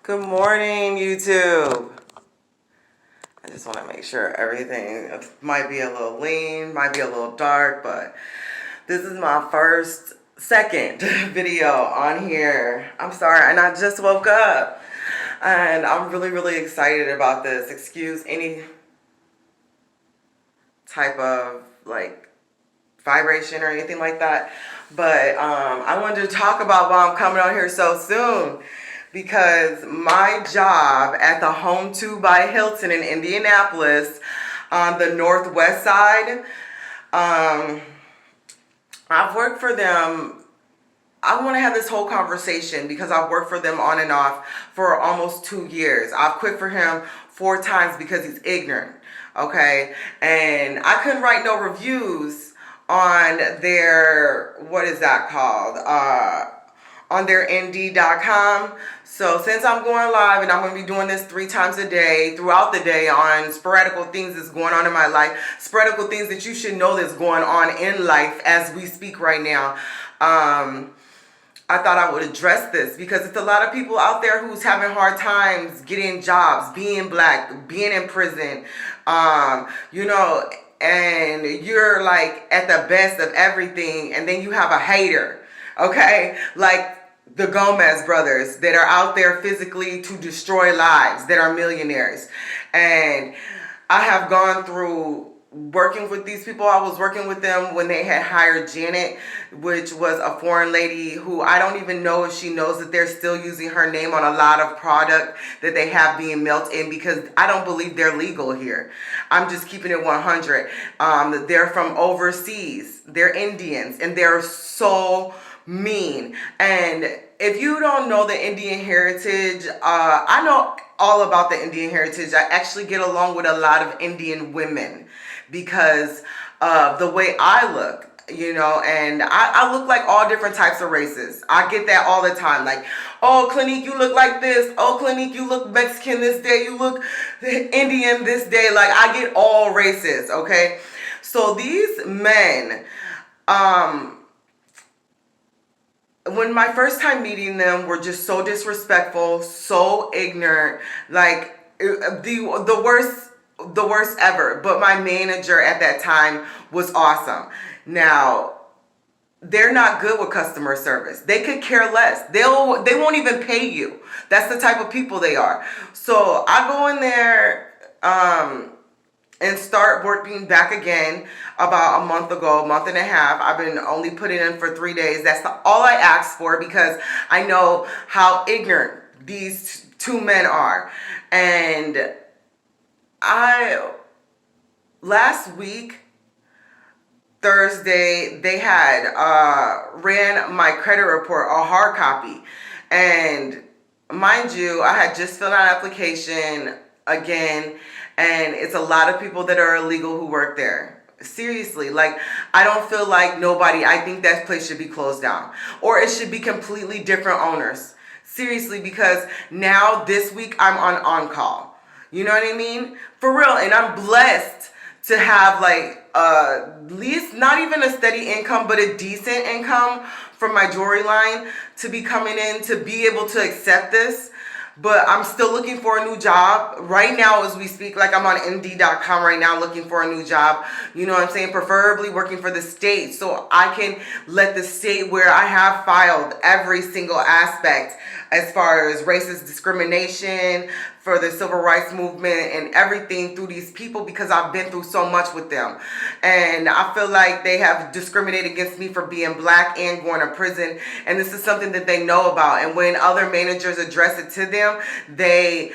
Good morning, YouTube. I just want to make sure everything might be a little lean, might be a little dark, but this is my second video on here. I'm sorry, and I just woke up, and I'm really excited about this. Excuse any type of vibration or anything like that, but I wanted to talk about why I'm coming on here so soon. Because my job at the Home2 by Hilton in Indianapolis on the northwest side, I've worked for them. I want to have this whole conversation because I've worked for them on and off for almost 2 years. I've quit for him 4 times because he's ignorant, okay? And I couldn't write no reviews on their, what is that called? On their Indeed.com. So since I'm going live and I'm going to be doing this 3 times a day throughout the day on sporadical things that's going on in my life, sporadical things that you should know that's going on in life as we speak right now, I thought I would address this because it's a lot of people out there who's having hard times getting jobs, being black, being in prison, and you're like at the best of everything, and then you have a hater, okay? Like the Gomez brothers that are out there physically to destroy lives, that are millionaires. And I have gone through working with these people. I was working with them when they had hired Janet, which was a foreign lady who I don't even know if she knows that they're still using her name on a lot of product that they have being mailed in, because I don't believe they're legal here. I'm just keeping it 100. They're from overseas. They're Indians, and they're so mean. And if you don't know the Indian heritage, I know all about the Indian heritage. I actually get along with a lot of Indian women because of the way I look, and I look like all different types of races. I get that all the time. Like, oh, Clinique, you look like this. Oh, Clinique, you look Mexican this day. You look Indian this day. Like, I get all races, okay? So these men, when my first time meeting them, were just so disrespectful, so ignorant, like the worst ever. But my manager at that time was awesome. Now, they're not good with customer service. They could care less. They won't even pay you. That's the type of people they are. So I go in there and start working back again about a month and a half. I've been only putting in for 3 days. That's all I asked for because I know how ignorant these 2 men are. And last week, Thursday, they had ran my credit report, a hard copy. And mind you, I had just filled out an application again, and it's a lot of people that are illegal who work there. Seriously, like, I don't feel like I think that place should be closed down, or it should be completely different owners. Seriously, because now this week I'm on call. You know what I mean? For real. And I'm blessed to have at least not even a steady income, but a decent income from my jewelry line to be coming in to be able to accept this. But I'm still looking for a new job right now as we speak. Like, I'm on Indeed.com right now looking for a new job. You know what I'm saying? Preferably working for the state, so I can let the state where I have filed every single aspect as far as racist discrimination, for the civil rights movement and everything through these people, because I've been through so much with them. And I feel like they have discriminated against me for being black and going to prison. And this is something that they know about. And when other managers address it to them, they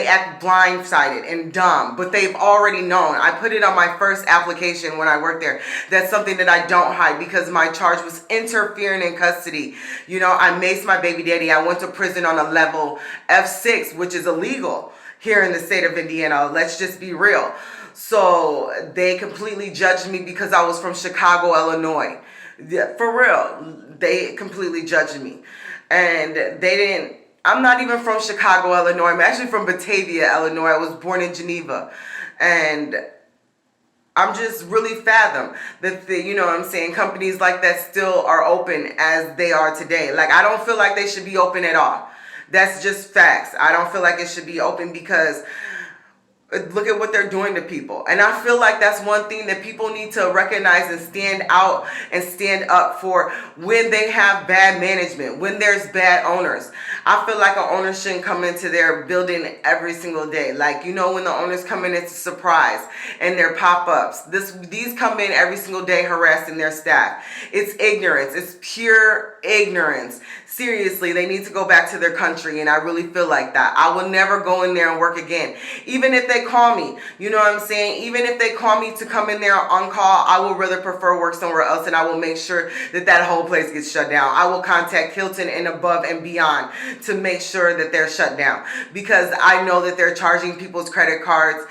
act blindsided and dumb, but they've already known. I put it on my first application when I worked there. That's something that I don't hide, because my charge was interfering in custody. I maced my baby daddy. I went to prison on a level F6, which is illegal here in the state of Indiana. Let's just be real. So they completely judged me because I was from Chicago, Illinois. Yeah, for real. They completely judged me. And I'm not even from Chicago, Illinois. I'm actually from Batavia, Illinois. I was born in Geneva. And I'm just really fathom that companies like that still are open as they are today. Like, I don't feel like they should be open at all. That's just facts. I don't feel like it should be open because look at what they're doing to people. And I feel like that's one thing that people need to recognize and stand out and stand up for when they have bad management, when there's bad owners. I feel like an owner shouldn't come into their building every single day. Like, you know, when the owners come in, it's a surprise and their pop-ups. These come in every single day harassing their staff. It's ignorance. It's pure ignorance. Seriously, they need to go back to their country, and I really feel like that. I will never go in there and work again. Even if they call me, you know what I'm saying? Even if they call me to come in there on call, I will rather prefer work somewhere else, and I will make sure that that whole place gets shut down. I will contact Hilton and above and beyond to make sure that they're shut down, because I know that they're charging people's credit cards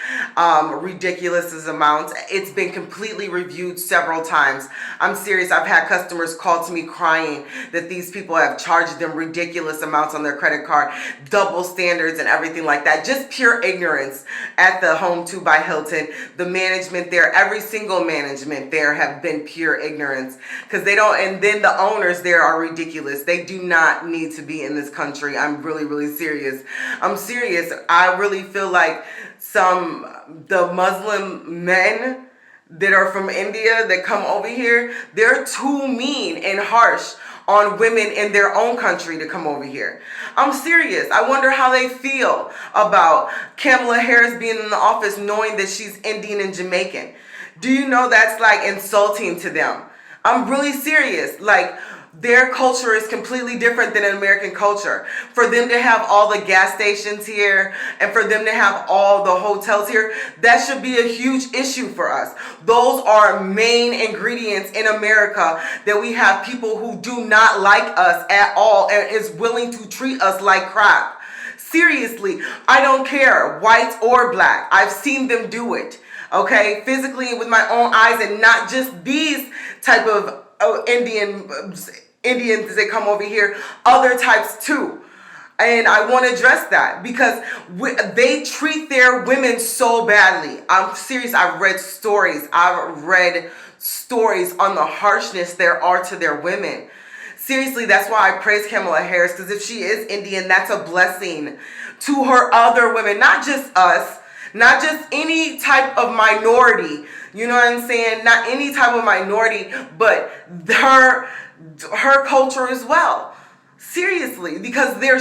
ridiculous amounts. It's been completely reviewed several times. I'm serious. I've had customers call to me crying that these people have charged them ridiculous amounts on their credit card, double standards and everything like that. Just pure ignorance at the Home2 by Hilton. The management there, every single management there have been pure ignorance, because they don't, and then the owners there are ridiculous. They do not need to be in this country. I'm really, really serious. I'm serious. I really feel like the Muslim men that are from India that come over here, they're too mean and harsh on women in their own country to come over here. I'm serious. I wonder how they feel about Kamala Harris being in the office knowing that she's Indian and Jamaican. Do you know that's like insulting to them? I'm really serious. Like, their culture is completely different than an American culture. For them to have all the gas stations here and for them to have all the hotels here, that should be a huge issue for us. Those are main ingredients in America, that we have people who do not like us at all and is willing to treat us like crap. Seriously, I don't care, white or black. I've seen them do it, okay? Physically with my own eyes, and not just these type of Indians that come over here, other types too. And I want to address that because they treat their women so badly. I'm serious. I've read stories on the harshness there are to their women. Seriously, that's why I praise Kamala Harris, because if she is Indian, that's a blessing to her other women, not just us, not just any type of minority. You know what I'm saying? Not any type of minority, but her culture as well. Seriously, because their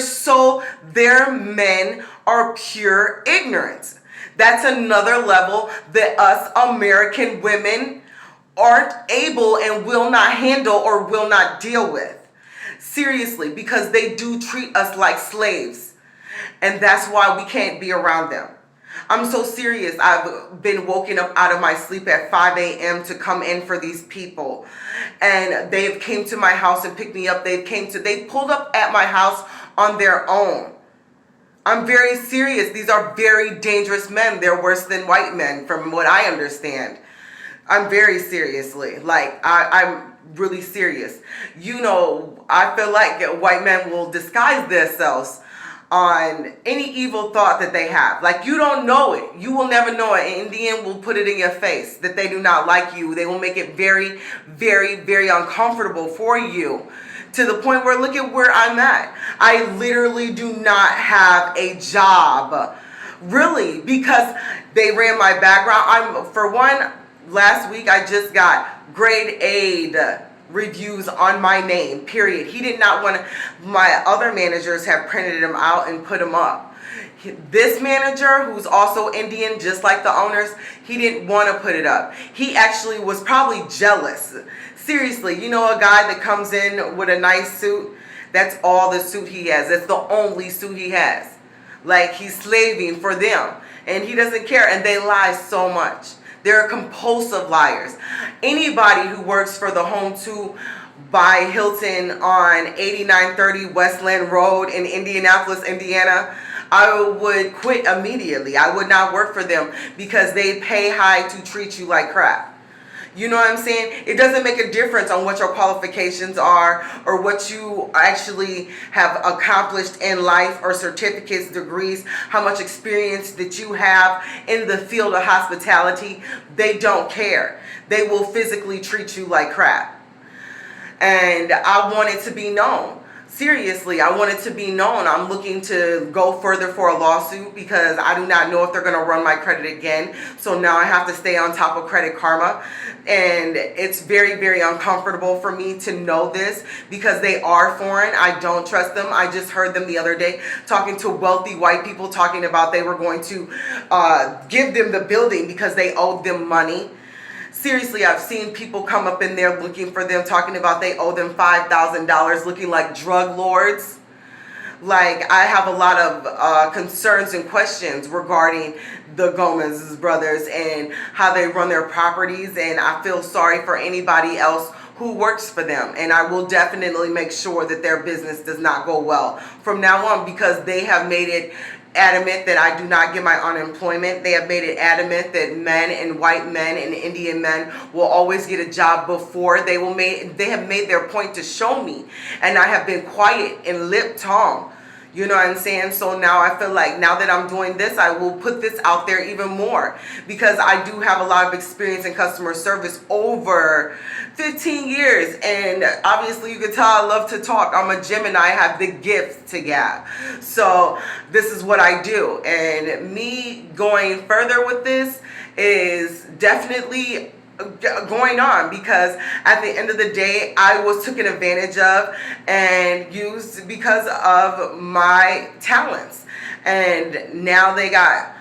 men are pure ignorance. That's another level that us American women aren't able and will not handle or will not deal with. Seriously, because they do treat us like slaves. And that's why we can't be around them. I'm so serious. I've been woken up out of my sleep at 5 a.m. to come in for these people. And they've came to my house and picked me up. They pulled up at my house on their own. I'm very serious. These are very dangerous men. They're worse than white men from what I understand. I'm very seriously. Like, I'm really serious. You know, I feel like white men will disguise themselves on any evil thought that they have. Like, you don't know it. You will never know it. An Indian will put it in your face that they do not like you. They will make it very, very, very uncomfortable for you, to the point where, look at where I'm at. I literally do not have a job. Really, because they ran my background. For one, last week I just got grade A reviews on my name, period. He did not want to. My other managers have printed them out and put them up. This manager, who's also Indian, just like the owners, he didn't want to put it up. He actually was probably jealous. Seriously, you know, a guy that comes in with a nice suit, that's all the suit he has. That's the only suit he has. Like, he's slaving for them, and he doesn't care, and they lie so much. They're compulsive liars. Anybody who works for the Home2 by Hilton on 8930 Westland Road in Indianapolis, Indiana, I would quit immediately. I would not work for them because they pay high to treat you like crap. You know what I'm saying? It doesn't make a difference on what your qualifications are or what you actually have accomplished in life, or certificates, degrees, how much experience that you have in the field of hospitality. They don't care. They will physically treat you like crap. And I want it to be known. seriously, I want it to be known. I'm looking to go further for a lawsuit because I do not know if they're going to run my credit again. So now I have to stay on top of Credit Karma. And it's very, very uncomfortable for me to know this because they are foreign. I don't trust them. I just heard them the other day talking to wealthy white people talking about they were going to give them the building because they owed them money. Seriously, I've seen people come up in there looking for them, talking about they owe them $5,000, looking like drug lords. Like, I have a lot of concerns and questions regarding the Gomez brothers and how they run their properties, and I feel sorry for anybody else who works for them, and I will definitely make sure that their business does not go well from now on because they have made it adamant that I do not get my unemployment. They have made it adamant that men and white men and Indian men will always get a job before they have made their point to show me, and I have been quiet and lip-tongue. You know what I'm saying? So now I feel like now that I'm doing this, I will put this out there even more because I do have a lot of experience in customer service over 15 years. And obviously you can tell I love to talk. I'm a Gemini. I have the gift to gab. So this is what I do. And me going further with this is definitely going on because at the end of the day I was taken advantage of and used because of my talents, and now they got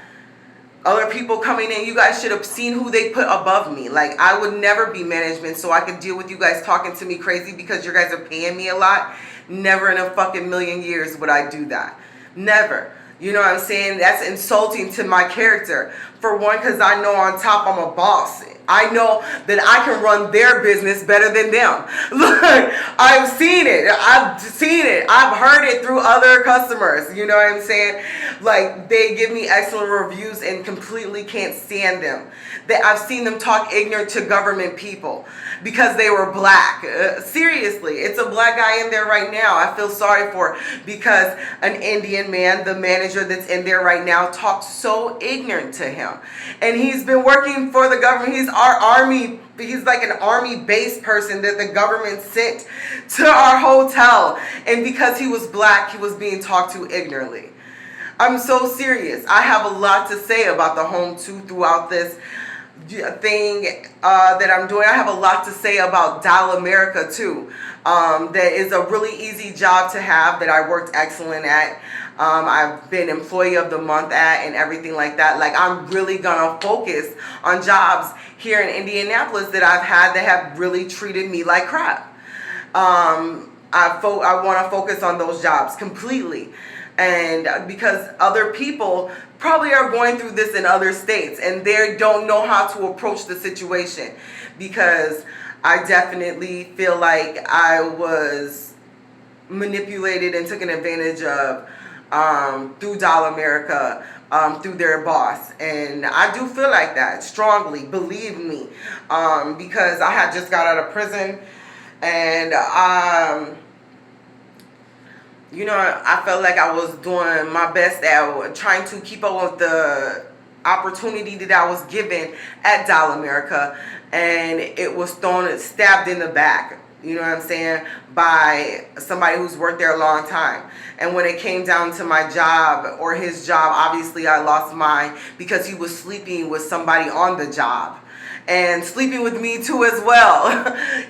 other people coming in. You guys should have seen who they put above me. Like, I would never be management so I could deal with you guys talking to me crazy because you guys are paying me a lot. Never in a fucking million years would I do that. Never. You know what I'm saying? That's insulting to my character. For one, because I know on top I'm a boss. I know that I can run their business better than them. Look, I've seen it. I've heard it through other customers. You know what I'm saying? Like, they give me excellent reviews and completely can't stand them. I've seen them talk ignorant to government people because they were black. Seriously, it's a black guy in there right now. I feel sorry for because an Indian man, the manager that's in there right now, talked so ignorant to him. And he's been working for the government. He's our army. He's like an army-based person that the government sent to our hotel. And because he was black, he was being talked to ignorantly. I'm so serious. I have a lot to say about the home too throughout this thing that I'm doing. I have a lot to say about Dial America too. That is a really easy job to have that I worked excellent at. I've been employee of the month at and everything like that. Like, I'm really gonna focus on jobs here in Indianapolis that I've had that have really treated me like crap. I want to focus on those jobs completely. And because other people probably are going through this in other states and they don't know how to approach the situation, because I definitely feel like I was manipulated and taken advantage of through Dial America, through their boss. And I do feel like that strongly, believe me, because I had just got out of prison and you know, I felt like I was doing my best at trying to keep up with the opportunity that I was given at Dial America, and it was stabbed in the back, you know what I'm saying, by somebody who's worked there a long time. And when it came down to my job or his job, obviously I lost mine because he was sleeping with somebody on the job. And sleeping with me too as well.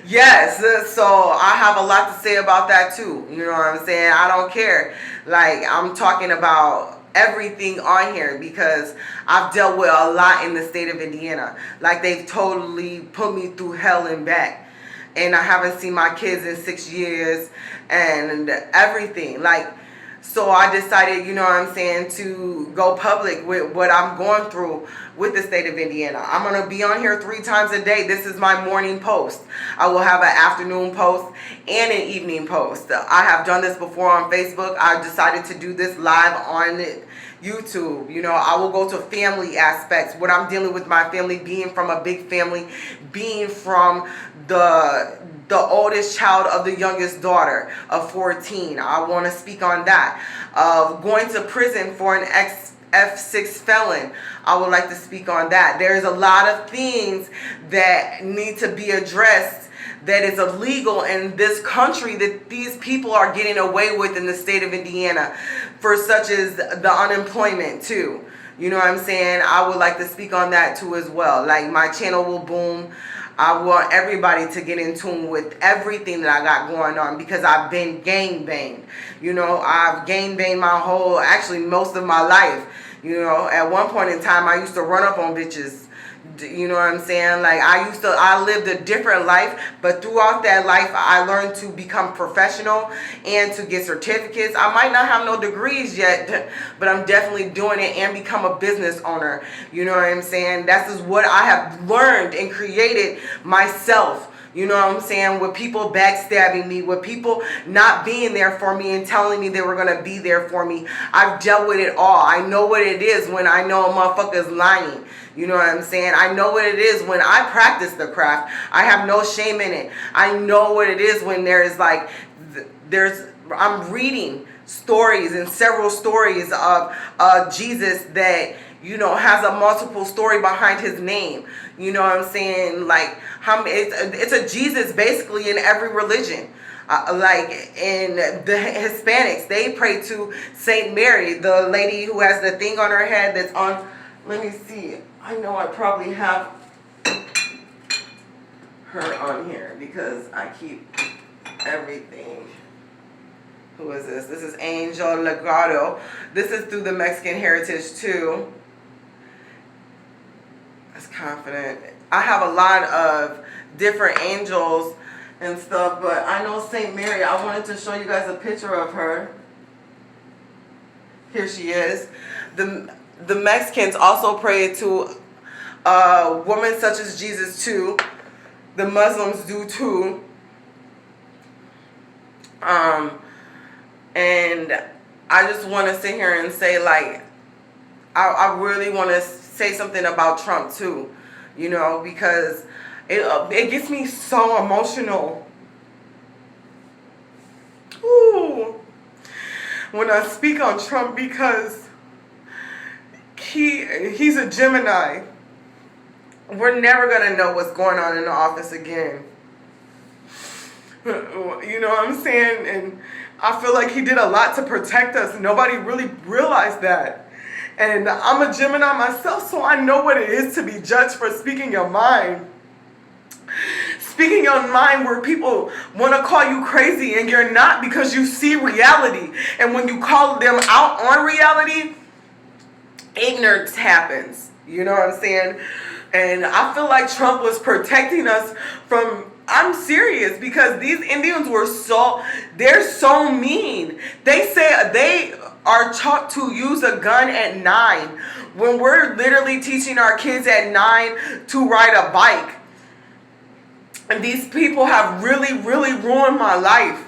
Yes, so I have a lot to say about that too. You know what I'm saying? I don't care. Like, I'm talking about everything on here because I've dealt with a lot in the state of Indiana. Like, they've totally put me through hell and back. And I haven't seen my kids in 6 years and everything. Like, so I decided, you know what I'm saying, to go public with what I'm going through with the state of Indiana. I'm going to be on here 3 times a day. This is my morning post. I will have an afternoon post and an evening post. I have done this before on Facebook. I decided to do this live on YouTube. You know, I will go to family aspects, what I'm dealing with my family, being from a big family, being from the oldest child of the youngest daughter of 14. I want to speak on that. Going to prison for an F6 felon. I would like to speak on that. There's a lot of things that need to be addressed that is illegal in this country that these people are getting away with in the state of Indiana, for such as the unemployment too. You know what I'm saying? I would like to speak on that too as well. Like, my channel will boom. I want everybody to get in tune with everything that I got going on, because I've been gang banged. You know, I've gang banged actually most of my life. You know, at one point in time, I used to run up on bitches. You know what I'm saying? Like, I lived a different life, but throughout that life, I learned to become professional and to get certificates. I might not have no degrees yet, but I'm definitely doing it, and become a business owner. You know what I'm saying? That is what I have learned and created myself. You know what I'm saying? With people backstabbing me, with people not being there for me and telling me they were going to be there for me. I've dealt with it all. I know what it is when I know a motherfucker's lying. You know what I'm saying? I know what it is when I practice the craft. I have no shame in it. I know what it is when I'm reading stories and several stories of Jesus that, you know, has a multiple story behind his name. You know what I'm saying? Like, it's a Jesus basically in every religion. Like in the Hispanics, they pray to Saint Mary, the lady who has the thing on her head that's on. Let me see. I know I probably have her on here because I keep everything. Who is this? This is Angel Legado. This is through the Mexican heritage too. That's confident. I have a lot of different angels and stuff, but I know Saint Mary. I wanted to show you guys a picture of her. Here she is. The Mexicans also pray to a woman such as Jesus too. The Muslims do too. And I just want to sit here and say, like, I really want to say something about Trump too, you know, because it gets me so emotional. Ooh, when I speak on Trump, because he's a Gemini. We're never gonna know what's going on in the office again. You know what I'm saying? And I feel like he did a lot to protect us. Nobody really realized that. And I'm a Gemini myself, so I know what it is to be judged for speaking your mind. Speaking your mind where people want to call you crazy and you're not, because you see reality. And when you call them out on reality, ignorance happens. You know what I'm saying? And I feel like Trump was protecting us from... I'm serious, because these Indians they're so mean. They say they are taught to use a gun at 9 when we're literally teaching our kids at 9 to ride a bike. And these people have really, really ruined my life.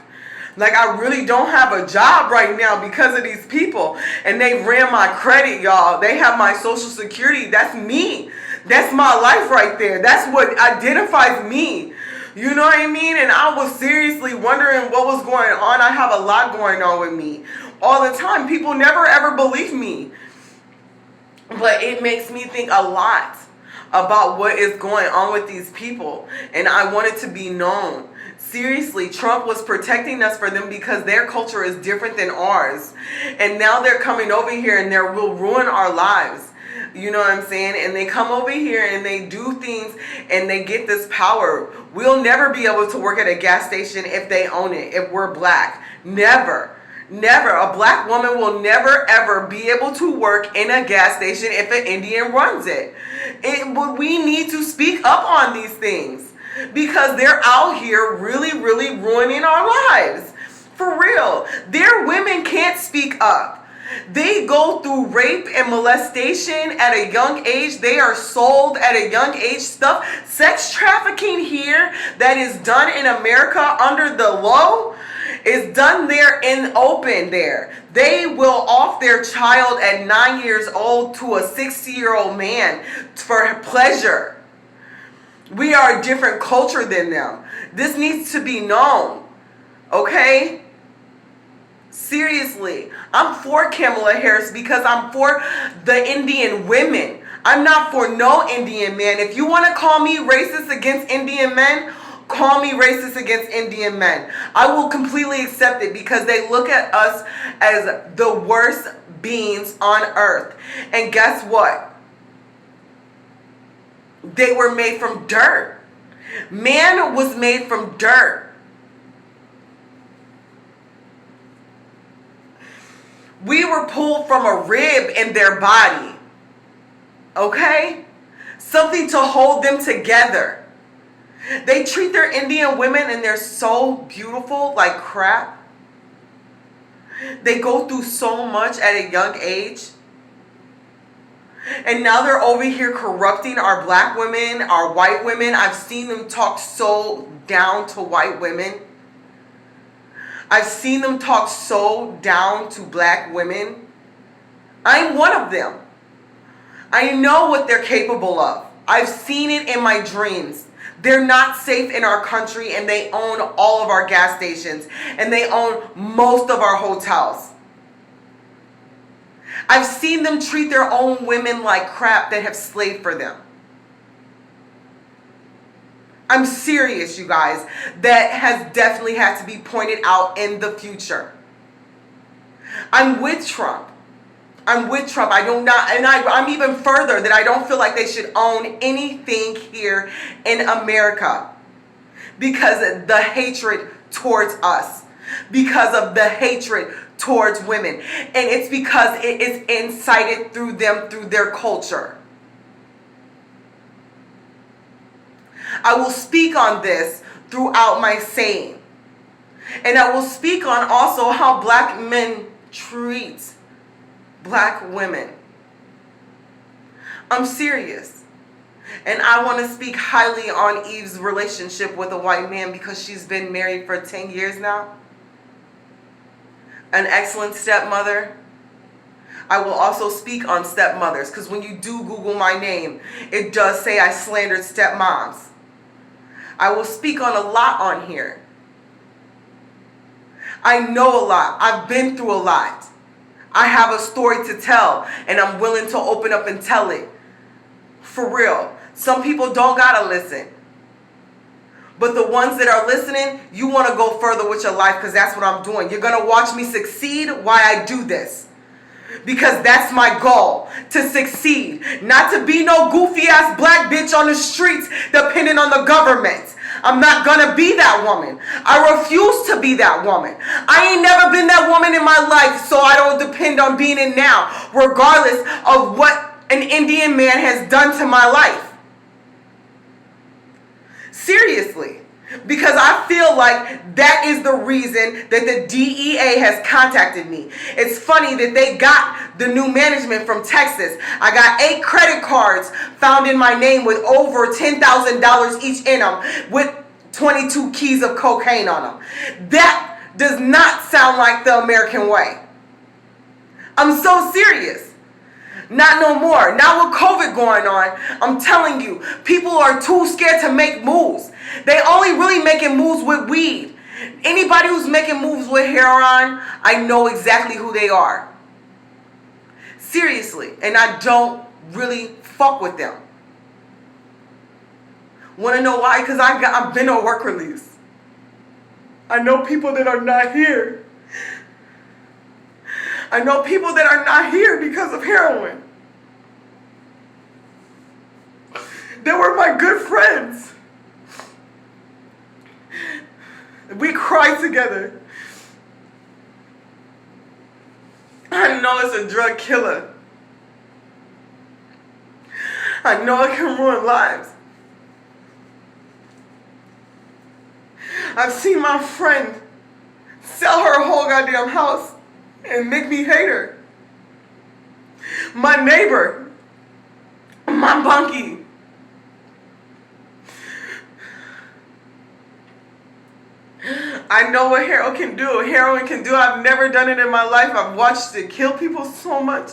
Like, I really don't have a job right now because of these people. And they ran my credit, y'all. They have my social security. That's me. That's my life right there. That's what identifies me. You know what I mean? And I was seriously wondering what was going on. I have a lot going on with me all the time. People never ever believe me. But it makes me think a lot about what is going on with these people. And I want it to be known. Seriously, Trump was protecting us for them because their culture is different than ours. And now they're coming over here and they will ruin our lives. You know what I'm saying? And they come over here and they do things and they get this power. We'll never be able to work at a gas station if they own it, if we're black. Never. Never. A black woman will never ever be able to work in a gas station if an Indian runs it. We need to speak up on these things because they're out here really, really ruining our lives. For real. Their women can't speak up. They go through rape and molestation at a young age. They are sold at a young age. Sex trafficking here that is done in America under the law is done there in open there. They will off their child at 9 years old to a 60-year-old man for pleasure. We are a different culture than them. This needs to be known. Okay? Seriously, I'm for Kamala Harris because I'm for the Indian women. I'm not for no Indian man. If you want to call me racist against Indian men, Call me racist against Indian men. I will completely accept it because they look at us as the worst beings on earth. And guess what? They were made from dirt. Man was made from dirt. We were pulled from a rib in their body. Okay? Something to hold them together. They treat their Indian women and they're so beautiful like crap. They go through so much at a young age. And now they're over here corrupting our black women, our white women. I've seen them talk so down to white women. I've seen them talk so down to black women. I'm one of them. I know what they're capable of. I've seen it in my dreams. They're not safe in our country, and they own all of our gas stations, and they own most of our hotels. I've seen them treat their own women like crap that have slaved for them. I'm serious, you guys. That has definitely had to be pointed out in the future. I'm with Trump. I'm with Trump. I'm even further that I don't feel like they should own anything here in America because of the hatred towards us, because of the hatred towards women. And it's because it is incited through them, through their culture. I will speak on this throughout my saying. And I will speak on also how black men treat black women. I'm serious. And I want to speak highly on Eve's relationship with a white man because she's been married for 10 years now. An excellent stepmother. I will also speak on stepmothers because when you do Google my name, it does say I slandered stepmoms. I will speak on a lot on here. I know a lot. I've been through a lot. I have a story to tell, and I'm willing to open up and tell it. For real. Some people don't gotta listen. But the ones that are listening, you want to go further with your life because that's what I'm doing. You're going to watch me succeed while I do this. Because that's my goal, to succeed. Not to be no goofy ass black bitch on the streets depending on the government. I'm not going to be that woman. I refuse to be that woman. I ain't never been that woman in my life, so I don't depend on being it now, regardless of what an Indian man has done to my life. Seriously. Because I feel like that is the reason that the DEA has contacted me. It's funny that they got the new management from Texas. I got 8 credit cards found in my name with over $10,000 each in them with 22 keys of cocaine on them. That does not sound like the American way. I'm so serious. Not no more. Now with COVID going on, I'm telling you, people are too scared to make moves. They only really making moves with weed. Anybody who's making moves with heroin, I know exactly who they are. Seriously. And I don't really fuck with them. Want to know why? Because I've been on work release. I know people that are not here. I know people that are not here because of heroin. They were my good friends. We cried together. I know it's a drug killer. I know it can ruin lives. I've seen my friend sell her whole goddamn house and make me hate her. My neighbor, my bunkie. I know what heroin can do. Heroin can do. I've never done it in my life. I've watched it kill people so much.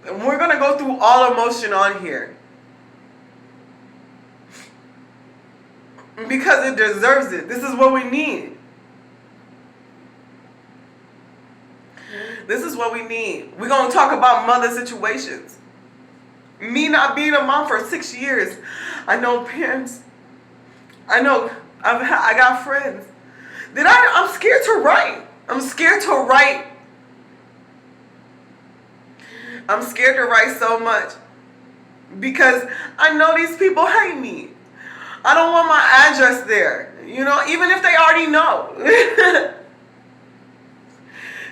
And we're going to go through all emotion on here. Because it deserves it. This is what we need. This is what we need. We're going to talk about mother situations. Me not being a mom for 6 years, I know parents. I know I got friends that I'm scared to write. I'm scared to write. I'm scared to write so much because I know these people hate me. I don't want my address there, you know, even if they already know.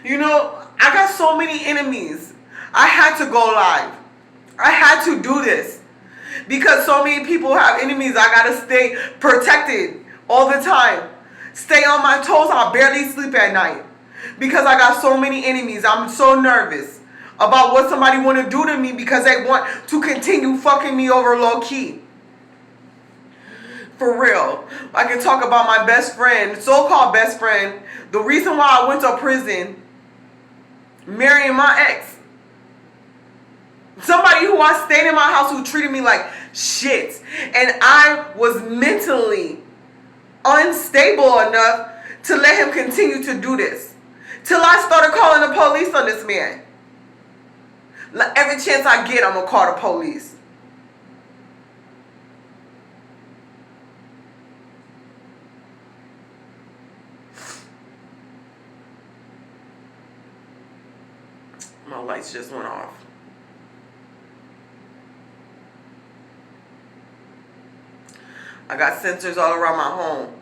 You know, I got so many enemies. I had to go live. I had to do this because so many people have enemies. I gotta stay protected all the time. Stay on my toes. I barely sleep at night because I got so many enemies. I'm so nervous about what somebody want to do to me because they want to continue fucking me over low key. For real. I can talk about my best friend, so-called best friend. The reason why I went to prison, marrying my ex. Somebody who I stayed in my house who treated me like shit. And I was mentally unstable enough to let him continue to do this. Till I started calling the police on this man. Like, every chance I get, I'm going to call the police. My lights just went off. I got sensors all around my home.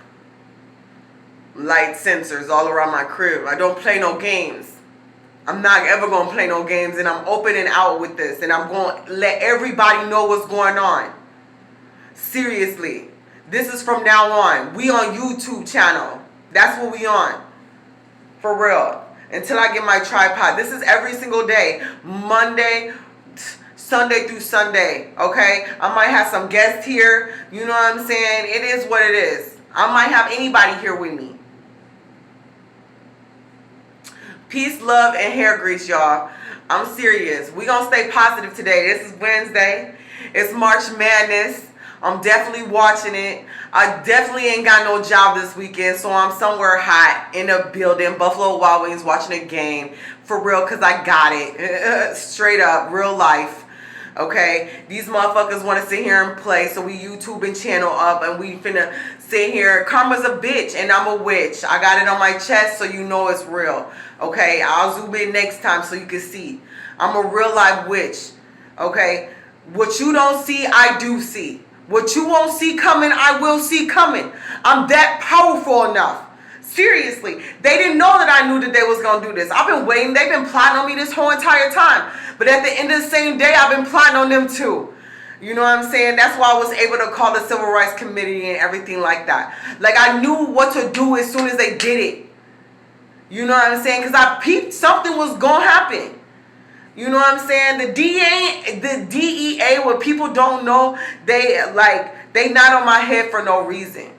Light sensors all around my crib. I don't play no games. I'm not ever going to play no games, and I'm open and out with this, and I'm going to let everybody know what's going on. Seriously. This is from now on. We on YouTube channel. That's what we on. For real. Until I get my tripod. This is every single day. Monday, Sunday through Sunday. Okay? I might have some guests here. You know what I'm saying? It is what it is. I might have anybody here with me. Peace, love, and hair grease, y'all. I'm serious. We gonna stay positive today. This is Wednesday. It's March Madness. I'm definitely watching it. I definitely ain't got no job this weekend, so I'm somewhere hot in a building, Buffalo Wild Wings, watching a game. For real, because I got it. Straight up, real life. Okay? These motherfuckers want to sit here and play, so we YouTube and channel up, and we finna sit here. Karma's a bitch, and I'm a witch. I got it on my chest, so you know it's real. Okay? I'll zoom in next time so you can see. I'm a real life witch. Okay? What you don't see, I do see. What you won't see coming, I will see coming. I'm that powerful enough. Seriously. They didn't know that I knew that they was going to do this. I've been waiting. They've been plotting on me this whole entire time. But at the end of the same day, I've been plotting on them too. You know what I'm saying? That's why I was able to call the Civil Rights Committee and everything like that. Like, I knew what to do as soon as they did it. You know what I'm saying? Because I peeped something was going to happen. You know what I'm saying? The DEA, what people don't know, they not on my head for no reason.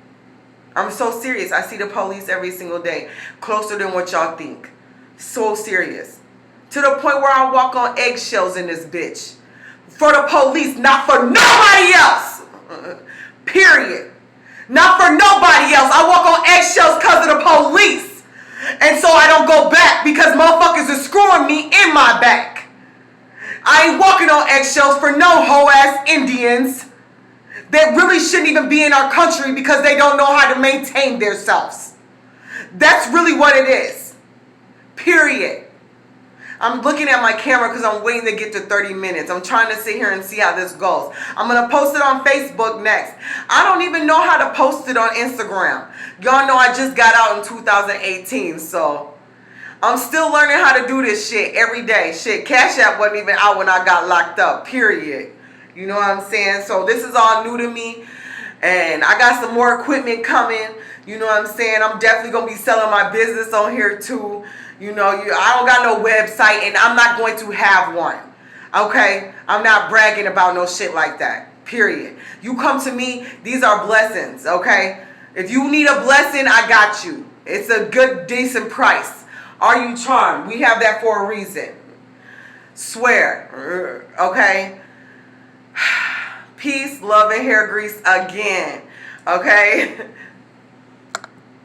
I'm so serious. I see the police every single day. Closer than what y'all think. So serious. To the point where I walk on eggshells in this bitch. For the police, not for nobody else. Period. Not for nobody else. I walk on eggshells because of the police. And so I don't go back because motherfuckers are screwing me in my back. I ain't walking on eggshells for no hoe-ass Indians that really shouldn't even be in our country because they don't know how to maintain themselves. That's really what it is. Period. I'm looking at my camera because I'm waiting to get to 30 minutes. I'm trying to sit here and see how this goes. I'm going to post it on Facebook next. I don't even know how to post it on Instagram. Y'all know I just got out in 2018, so I'm still learning how to do this shit every day. Shit, Cash App wasn't even out when I got locked up, period. You know what I'm saying? So this is all new to me. And I got some more equipment coming. You know what I'm saying? I'm definitely going to be selling my business on here too. You know, I don't got no website and I'm not going to have one. Okay? I'm not bragging about no shit like that. Period. You come to me, these are blessings. Okay? If you need a blessing, I got you. It's a good, decent price. Are you charmed? We have that for a reason. Swear. Okay? Peace, love, and hair grease again. Okay?